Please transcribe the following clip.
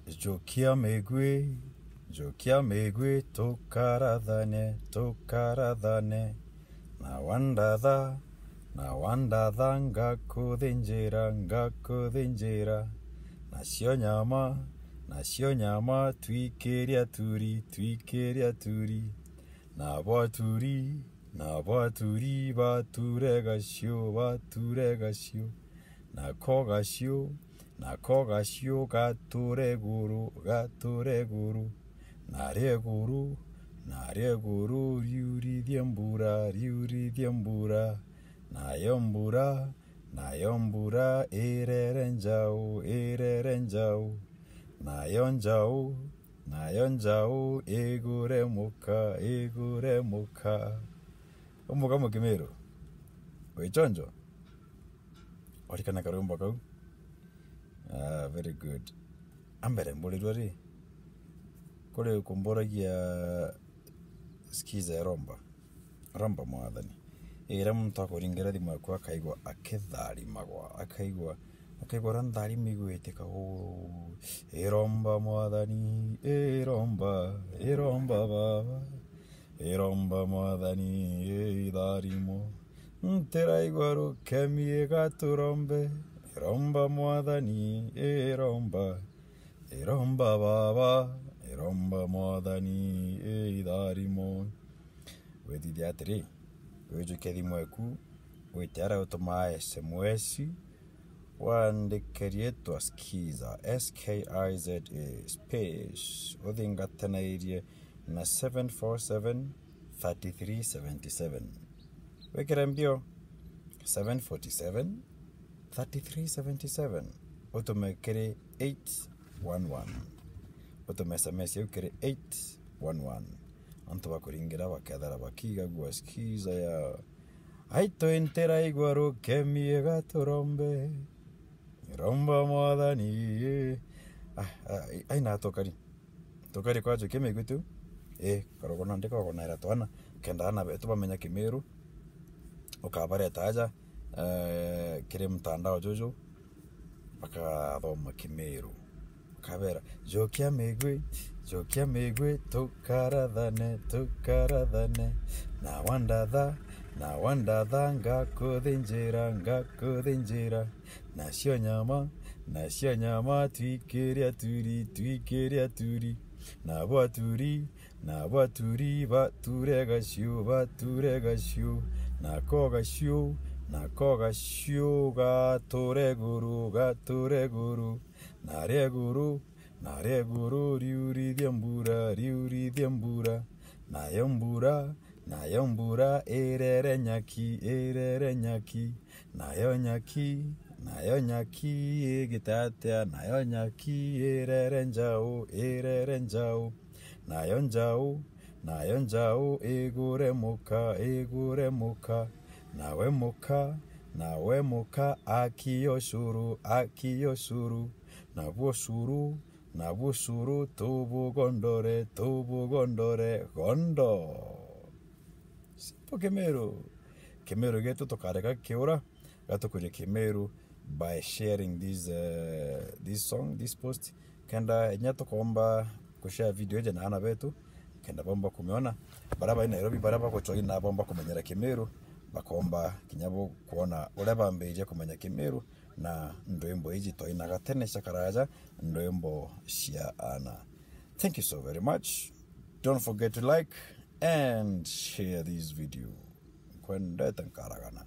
Jokia megwe, tokaradhane, na wandadha, ngakodhenjera, nasio nyama, twikeria turi, na bwaturi, baturegasio, na kogasio, gatureguru, nareguru, riuridiembura, nayombura, ererenjau, nayonjau, eguremuka. Omuka mukimero. Oichonjo. Orikana karumba kau. Very good. Ambere mbulidwari. Kule kumboragia skiza ya romba mwathani. Era muntu akoringera thimu yaku akaigwa akitharimagwa, akaigwa rantharimigwite iromba mwathani, iromba baba, iromba mwathani, itharimo ntiraigwa rukemie gaturombe, iromba mwathani, iromba baba, iromba mwathani, itharimo. Wethithia atiri wijuke thimu yaku witara utuma SMS wandikerie twa skiza SKIZA space uthingatanairie na 747 3377 wekera mbio 747 3377 utumekere 811 utume SMS yukere 811 antu bakuringira bakethara bakiga gwa skiza ya aito entera igwaru kemie gaturombe iromba mwathani. Aina tokari kwacho keme gutu karogona ndika kona ira twana kenda ana betu bamenya Kimiru ukabare taja kire mtandao jojo bakathoma Kimiru kabera jokia megwe, tokaradhane, na wandadha, ngakodhenjera, nasio nyama, twikeria turi, na bwaturi, baturegasio, na kogasio, gatureguru, nareguru, riuridiembura, nayombura, ererenyaki, nayonyaki, egitatea, nayonyaki, ererenjau, nayonjau, eguremuka, nawemuka, akiyoshuru, nabusuru, tubugondore, gondo. Sipo Kimiru getu tokareka kiura, gatukuria Kimiru by sharing this post. Kenda nyato komba kushare video jana ana betu, kenda bomba kumeona baraba ina Nairobi, baraba kuchoi na bomba kumenyera Kimiru, bakomba kinyabo kuona ureba mbeje kumenya Kimiru na ndoembo iji toina gatene shakaraja ndoembo shia ana. Thank you so very much. Don't forget to like and share this video. Kwenda tankaragana.